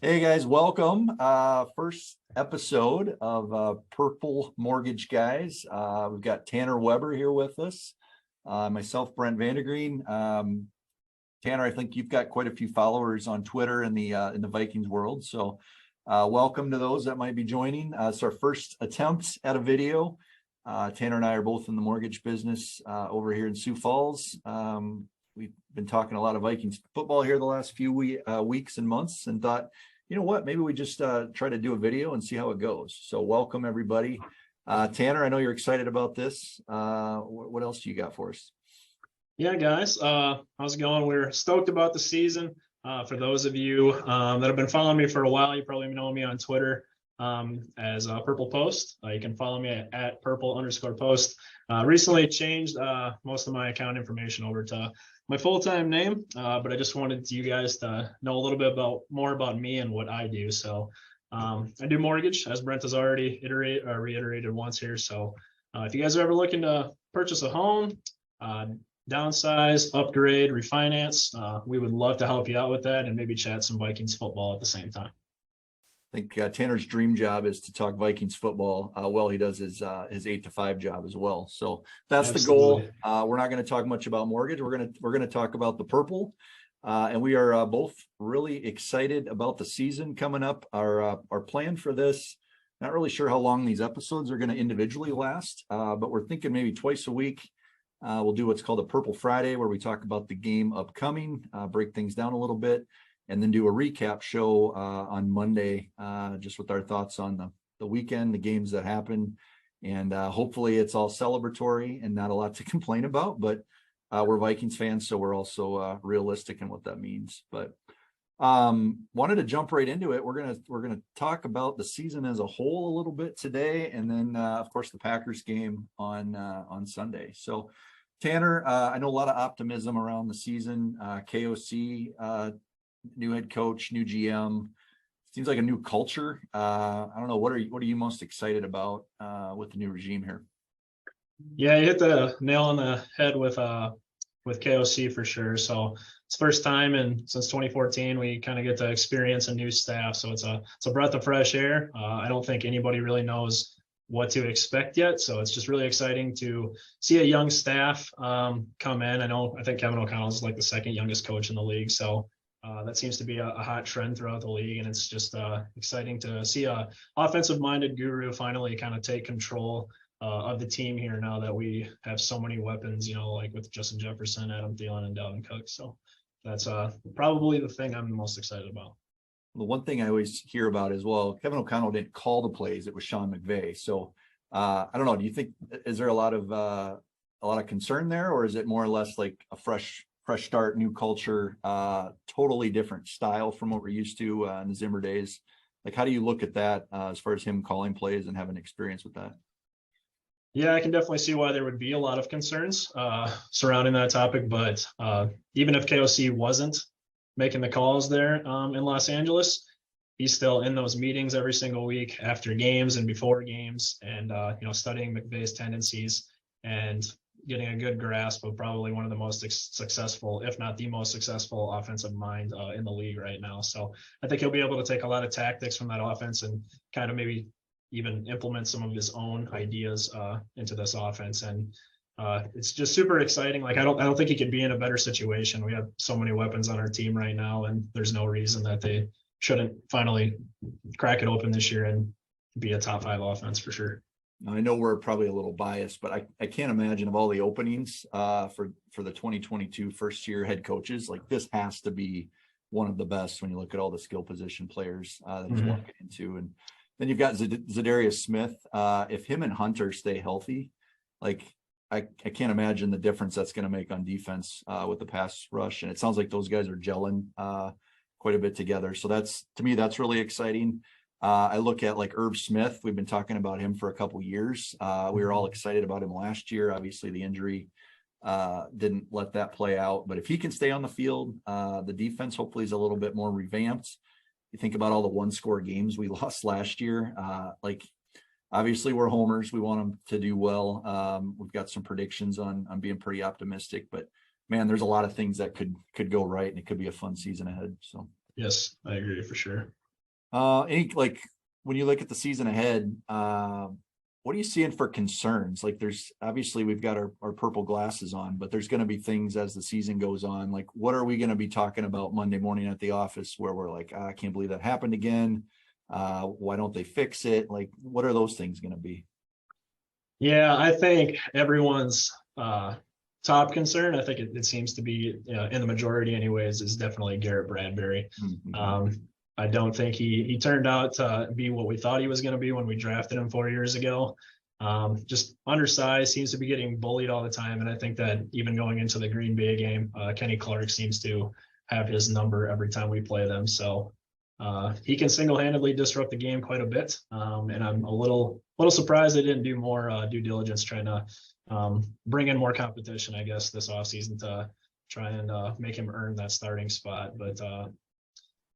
Hey guys, welcome. First episode of Purple Mortgage Guys. We've got Tanner Weber here with us. Myself, Brent Vandergreen. Tanner, I think you've got quite a few followers on Twitter in the Vikings world. So welcome to those that might be joining. It's our first attempt at a video. Tanner and I are both in the mortgage business over here in Sioux Falls. We've been talking a lot of Vikings football here the last few weeks and months, and thought, you know what, maybe we just try to do a video and see how it goes. So welcome everybody. Tanner, I know you're excited about this. What else do you got for us? Yeah, guys, how's it going? We're stoked about the season. For those of you that have been following me for a while, you probably know me on Twitter as Purple Post. You can follow me at purple_post. Recently changed most of my account information over to my full-time name, but I just wanted you guys to know a little bit more about me and what I do. So I do mortgage, as Brent has already reiterated once here. So if you guys are ever looking to purchase a home, downsize, upgrade, refinance, we would love to help you out with that and maybe chat some Vikings football at the same time. I think Tanner's dream job is to talk Vikings football while he does his 8 to 5 job as well. So that's Absolutely. The goal. We're not going to talk much about mortgage. We're going to talk about the purple, and we are both really excited about the season coming up. Our plan for this, not really sure how long these episodes are going to individually last, but we're thinking maybe twice a week. We'll do what's called a Purple Friday, where we talk about the game upcoming, break things down a little bit, and then do a recap show on Monday, just with our thoughts on the weekend, the games that happen. And hopefully it's all celebratory and not a lot to complain about, but we're Vikings fans, so we're also realistic in what that means. But wanted to jump right into it. We're gonna talk about the season as a whole a little bit today, and then of course the Packers game on Sunday. So Tanner, I know a lot of optimism around the season. KOC, new head coach, new GM, seems like a new culture. I don't know, what are you most excited about with the new regime here? Yeah, you hit the nail on the head with KOC for sure. So it's first time since 2014 we kind of get to experience a new staff. So it's a breath of fresh air. I don't think anybody really knows what to expect yet. So it's just really exciting to see a young staff come in. I think Kevin O'Connell is like the second youngest coach in the league. So that seems to be a hot trend throughout the league, and it's just exciting to see a offensive-minded guru finally kind of take control of the team here now that we have so many weapons, like with Justin Jefferson, Adam Thielen, and Dalvin Cook. So that's probably the thing I'm most excited about. The one thing I always hear about is, well, Kevin O'Connell didn't call the plays; it was Sean McVay. So I don't know. Do you think, is there a lot of concern there, or is it more or less like a fresh start, new culture, totally different style from what we're used to in the Zimmer days? Like, how do you look at that as far as him calling plays and having experience with that? Yeah, I can definitely see why there would be a lot of concerns surrounding that topic. But even if KOC wasn't making the calls there in Los Angeles, he's still in those meetings every single week after games and before games, and studying McVay's tendencies and getting a good grasp of probably one of the most successful, if not the most successful offensive mind in the league right now. So I think he'll be able to take a lot of tactics from that offense and kind of maybe even implement some of his own ideas into this offense. And it's just super exciting. Like, I don't think he could be in a better situation. We have so many weapons on our team right now, and there's no reason that they shouldn't finally crack it open this year and be a top 5 offense for sure. I know we're probably a little biased, but I can't imagine, of all the openings for the 2022 first-year head coaches, like, this has to be one of the best when you look at all the skill position players that he's walking into. And then you've got Zadarius Smith. If him and Hunter stay healthy, like, I can't imagine the difference that's going to make on defense with the pass rush. And it sounds like those guys are gelling quite a bit together. So to me, that's really exciting. I look at like Irv Smith. We've been talking about him for a couple years. We were all excited about him last year. Obviously, the injury didn't let that play out. But if he can stay on the field, the defense hopefully is a little bit more revamped. You think about all the one-score games we lost last year. Obviously, we're homers. We want them to do well. We've got some predictions on being pretty optimistic. But, man, there's a lot of things that could go right, and it could be a fun season ahead. So yes, I agree for sure. Any like when you look at the season ahead, what are you seeing for concerns? Like there's obviously we've got our purple glasses on, but there's going to be things as the season goes on. Like what are we going to be talking about Monday morning at the office where we're like, I can't believe that happened again. Why don't they fix it? Like what are those things going to be? Yeah, I think everyone's top concern, I think it seems to be, in the majority anyways, is definitely Garrett Bradbury. Mm-hmm. I don't think he turned out to be what we thought he was going to be when we drafted him 4 years ago. Just undersized, seems to be getting bullied all the time. And I think that even going into the Green Bay game, Kenny Clark seems to have his number every time we play them. So he can single-handedly disrupt the game quite a bit. And I'm a little surprised they didn't do more due diligence trying to bring in more competition, I guess, this offseason to try and make him earn that starting spot. But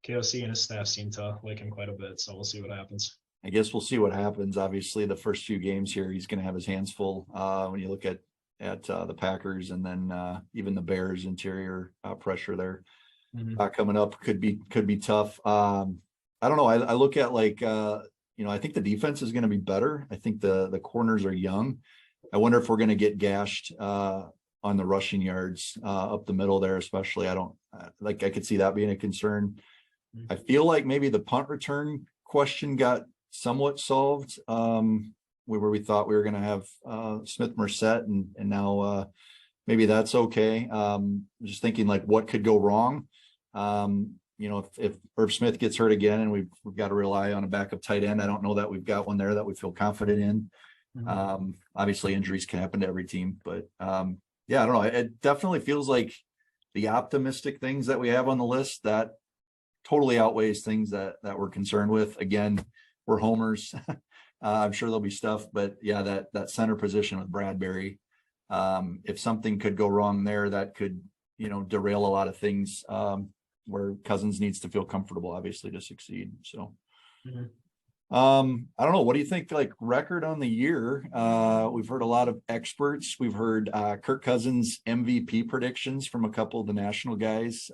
KOC and his staff seem to like him quite a bit, so we'll see what happens. I guess we'll see what happens. Obviously, the first few games here, he's going to have his hands full. When you look at the Packers and then even the Bears interior pressure there coming up could be tough. I don't know. I look at like I think the defense is going to be better. I think the corners are young. I wonder if we're going to get gashed on the rushing yards up the middle there, especially. I don't like. I could see that being a concern. I feel like maybe the punt return question got somewhat solved where we thought we were going to have Smith Merced and now maybe that's okay. Just thinking like what could go wrong. If Irv Smith gets hurt again and we've got to rely on a backup tight end, I don't know that we've got one there that we feel confident in. Obviously injuries can happen to every team, but yeah, I don't know. It definitely feels like the optimistic things that we have on the list that totally outweighs things that we're concerned with. Again, we're homers. I'm sure there'll be stuff, but yeah, that center position with Bradbury, if something could go wrong there, that could, derail a lot of things where Cousins needs to feel comfortable, obviously, to succeed. So, I don't know. What do you think, like record on the year? We've heard a lot of experts. We've heard Kirk Cousins MVP predictions from a couple of the national guys.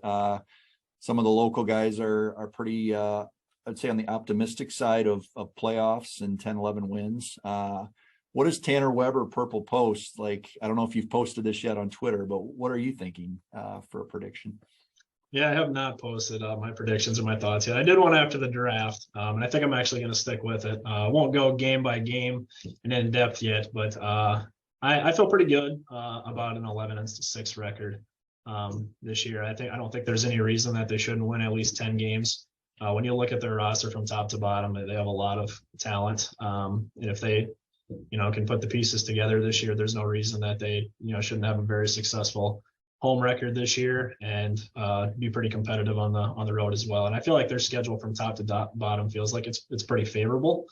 Some of the local guys are pretty, I'd say on the optimistic side of playoffs and 10, 11 wins. What does Tanner Weber Purple post? Like, I don't know if you've posted this yet on Twitter, but what are you thinking for a prediction? Yeah, I have not posted my predictions or my thoughts yet. I did one after the draft, and I think I'm actually going to stick with it. I won't go game by game and in depth yet, but I feel pretty good about an 11-6 record this year. I don't think there's any reason that they shouldn't win at least 10 games. When you look at their roster from top to bottom, they have a lot of talent. And if they, can put the pieces together this year, there's no reason that they, shouldn't have a very successful home record this year and be pretty competitive on the road as well. And I feel like their schedule from top to bottom feels like it's pretty favorable.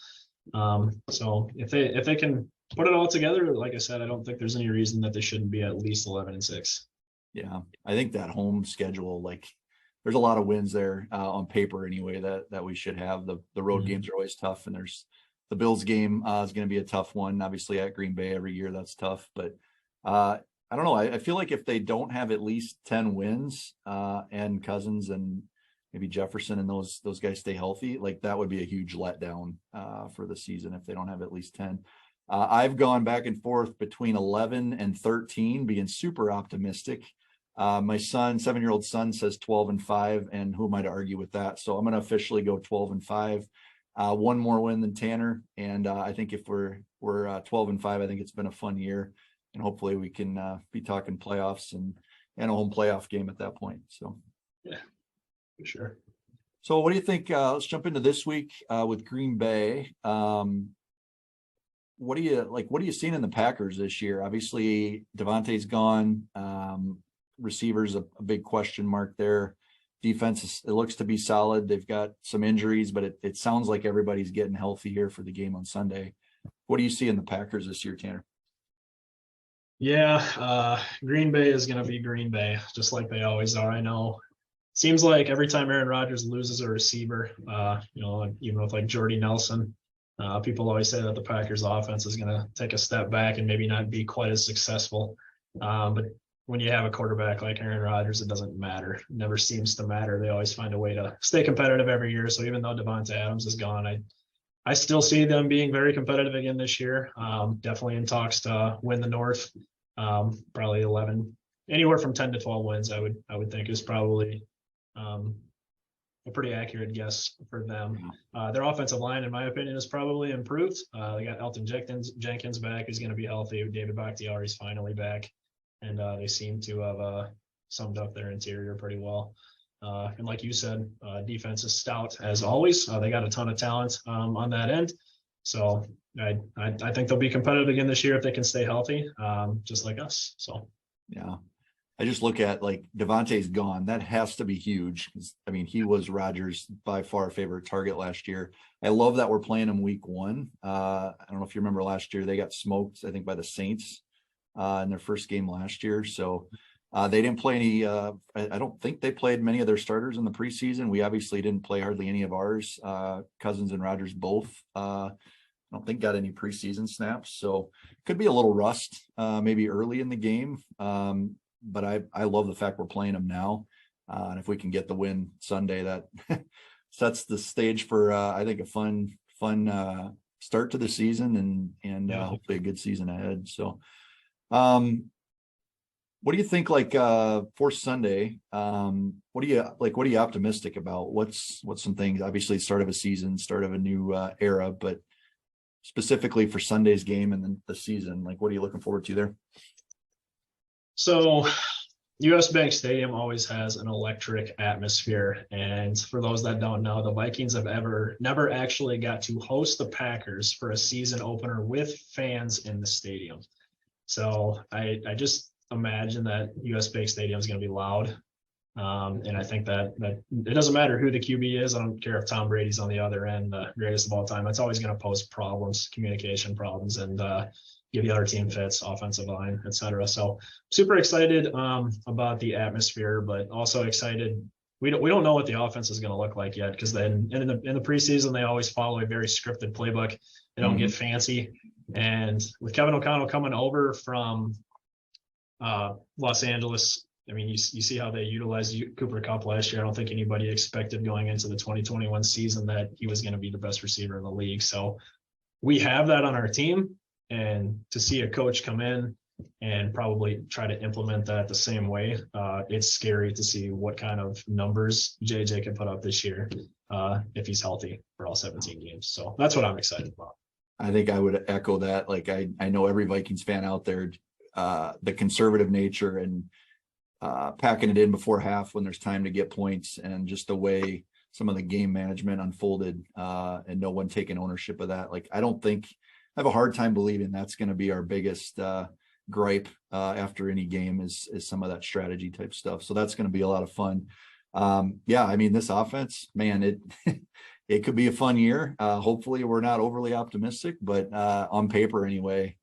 So if they can put it all together, like I said, I don't think there's any reason that they shouldn't be at least 11-6. Yeah, I think that home schedule, like there's a lot of wins there on paper anyway that we should have. The road games are always tough, and there's the Bills game is going to be a tough one. Obviously at Green Bay every year, that's tough. But I don't know. I feel like if they don't have at least 10 wins and Cousins and maybe Jefferson and those guys stay healthy, like that would be a huge letdown for the season if they don't have at least 10. I've gone back and forth between 11 and 13, being super optimistic. My 7-year-old son says 12-5, and who am I to argue with that? So I'm going to officially go 12-5. One more win than Tanner, and I think if we're 12-5, I think it's been a fun year, and hopefully we can be talking playoffs and a home playoff game at that point. So yeah, for sure. So what do you think? Let's jump into this week with Green Bay. What are you seeing in the Packers this year? Obviously, Devontae's gone. Receivers a big question mark there. Defense it looks to be solid. They've got some injuries, but it sounds like everybody's getting healthy here for the game on Sunday. What do you see in the Packers this year, Tanner? Yeah, Green Bay is going to be Green Bay, just like they always are. I know. Seems like every time Aaron Rodgers loses a receiver, even with like Jordy Nelson, people always say that the Packers offense is going to take a step back and maybe not be quite as successful. But when you have a quarterback like Aaron Rodgers, it doesn't matter. It never seems to matter. They always find a way to stay competitive every year. So even though Devontae Adams is gone, I still see them being very competitive again this year. Definitely in talks to win the North. Probably 11, anywhere from 10 to 12 wins. I would think is probably a pretty accurate guess for them. Their offensive line, in my opinion, is probably improved. They got Elton Jenkins back, who's going to be healthy. David Bakhtiari is finally back, and they seem to have summed up their interior pretty well. And like you said, defense is stout as always. They got a ton of talent on that end. So I think they'll be competitive again this year if they can stay healthy, just like us. So yeah. I just look at like Devontae's gone. That has to be huge. I mean, he was Rodgers' by far favorite target last year. I love that we're playing him week 1. I don't know if you remember last year, they got smoked, I think, by the Saints in their first game last year. So they didn't play any, I don't think they played many of their starters in the preseason. We obviously didn't play hardly any of ours. Cousins and Rodgers both, I don't think got any preseason snaps. So could be a little rust maybe early in the game. But I love the fact we're playing them now. And if we can get the win Sunday, that sets the stage for, I think, a fun start to the season and hopefully a good season ahead. So what do you think, like, for Sunday? What are you optimistic about? What's some things, obviously start of a season, start of a new era, but specifically for Sunday's game and then the season, like, what are you looking forward to there? So US Bank Stadium always has an electric atmosphere. And for those that don't know, the Vikings have never actually got to host the Packers for a season opener with fans in the stadium. So I just imagine that US Bank Stadium is going to be loud. And I think that it doesn't matter who the QB is. I don't care if Tom Brady's on the other end, the greatest of all time. It's always going to pose problems, communication problems, and give the other team fits, offensive line, etc. So super excited about the atmosphere, but also excited. We don't know what the offense is going to look like yet, because then in the preseason they always follow a very scripted playbook. They don't get fancy. And with Kevin O'Connell coming over from Los Angeles, I mean, you see how they utilized Cooper Kupp last year. I don't think anybody expected going into the 2021 season that he was going to be the best receiver in the league. So we have that on our team. And to see a coach come in and probably try to implement that the same way, it's scary to see what kind of numbers JJ can put up this year if he's healthy for all 17 games. So that's what I'm excited about. I think I would echo that. Like, I know every Vikings fan out there, the conservative nature and packing it in before half when there's time to get points, and just the way some of the game management unfolded and no one taking ownership of that. Like, I have a hard time believing that's going to be our biggest gripe after any game is some of that strategy type stuff. So that's going to be a lot of fun. Yeah, I mean, this offense, man, it could be a fun year. Hopefully we're not overly optimistic, but on paper anyway,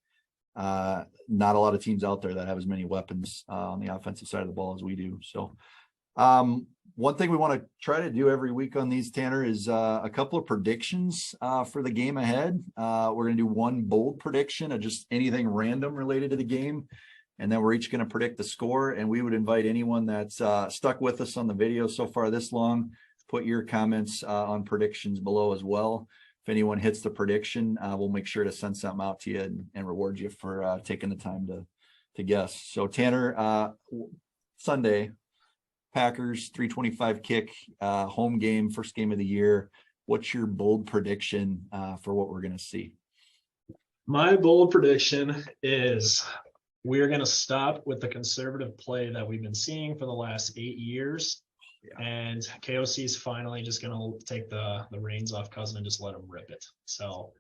not a lot of teams out there that have as many weapons on the offensive side of the ball as we do. So one thing we want to try to do every week on these, Tanner, is a couple of predictions for the game ahead. We're going to do one bold prediction of just anything random related to the game, and then we're each going to predict the score. And we would invite anyone that's stuck with us on the video so far this long, put your comments on predictions below as well. If anyone hits the prediction, we'll make sure to send something out to you and reward you for taking the time to guess. So Tanner, Sunday, Packers 3:25 kick, home game, first game of the year. What's your bold prediction for what we're going to see? My bold prediction is we're going to stop with the conservative play that we've been seeing for the last 8 years. Yeah. And KOC is finally just going to take the reins off Cousin and just let him rip it. So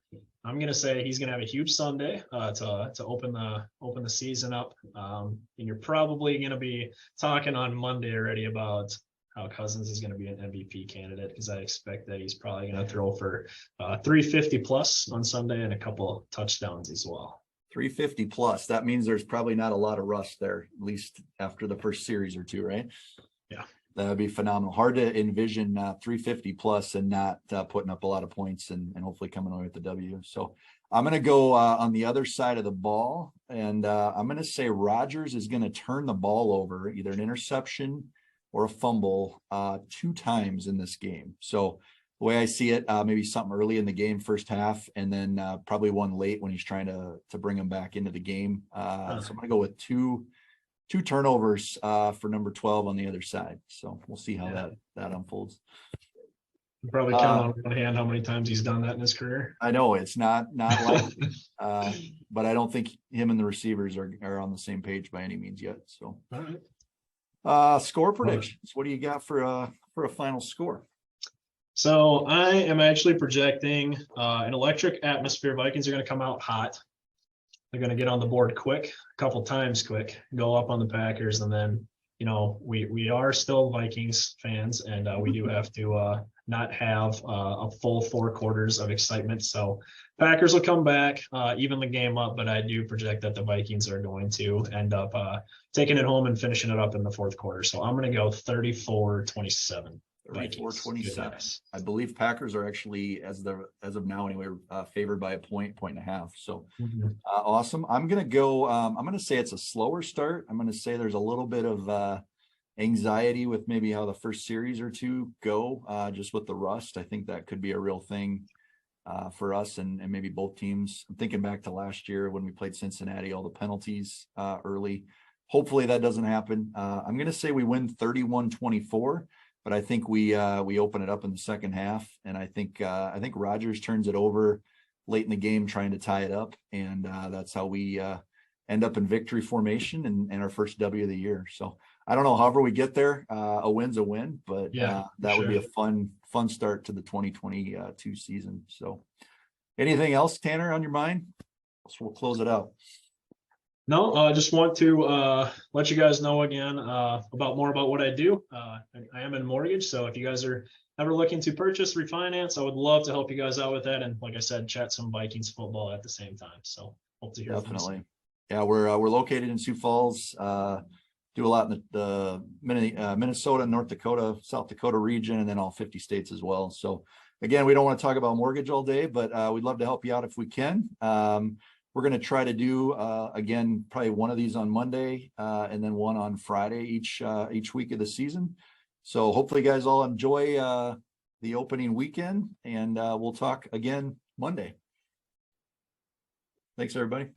I'm going to say he's going to have a huge Sunday to open the season up. And you're probably going to be talking on Monday already about how Cousins is going to be an MVP candidate, because I expect that he's probably going to throw for 350 plus on Sunday and a couple touchdowns as well. 350 plus. That means there's probably not a lot of rust there, at least after the first series or two, right? Yeah. That would be phenomenal. Hard to envision 350 plus and not putting up a lot of points and hopefully coming away with the W. So I'm going to go on the other side of the ball and I'm going to say Rodgers is going to turn the ball over, either an interception or a fumble, 2 times in this game. So the way I see it, maybe something early in the game, first half, and then probably one late when he's trying to bring him back into the game. So I'm going to go with two turnovers for number 12 on the other side. So we'll see how that unfolds. You probably count on one hand how many times he's done that in his career. I know it's not likely, but I don't think him and the receivers are on the same page by any means yet. So, all right. Score predictions. What do you got for a final score? So I am actually projecting an electric atmosphere. Vikings are going to come out hot. They're going to get on the board quick, a couple times quick, go up on the Packers, and then we are still Vikings fans, and we do have to not have a full 4 quarters of excitement. So Packers will come back, even the game up, but I do project that the Vikings are going to end up taking it home and finishing it up in the 4th quarter. So I'm going to go 34-27. 34-27. I believe Packers are actually, as of now anyway, favored by a point and a half. So awesome. I'm gonna go. I'm gonna say it's a slower start. I'm gonna say there's a little bit of anxiety with maybe how the first series or 2 go, just with the rust. I think that could be a real thing for us and maybe both teams. I'm thinking back to last year when we played Cincinnati, all the penalties early. Hopefully that doesn't happen. I'm gonna say we win 31-24. But I think we open it up in the second half, and I think Rodgers turns it over late in the game, trying to tie it up, and that's how we end up in victory formation and our first W of the year. So I don't know, however we get there, a win's a win, but that would be a fun start to the 2022 season. So, anything else, Tanner, on your mind? So we'll close it out. No, I just want to let you guys know again about what I do. I am in mortgage, so if you guys are ever looking to purchase, refinance, I would love to help you guys out with that. And like I said, chat some Vikings football at the same time. So hope to hear from you. Yeah, we're located in Sioux Falls. Do a lot in the Minnesota, North Dakota, South Dakota region, and then all 50 states as well. So again, we don't want to talk about mortgage all day, but we'd love to help you out if we can. We're going to try to do, again, probably one of these on Monday and then one on Friday each week of the season. So hopefully you guys all enjoy the opening weekend, and we'll talk again Monday. Thanks, everybody.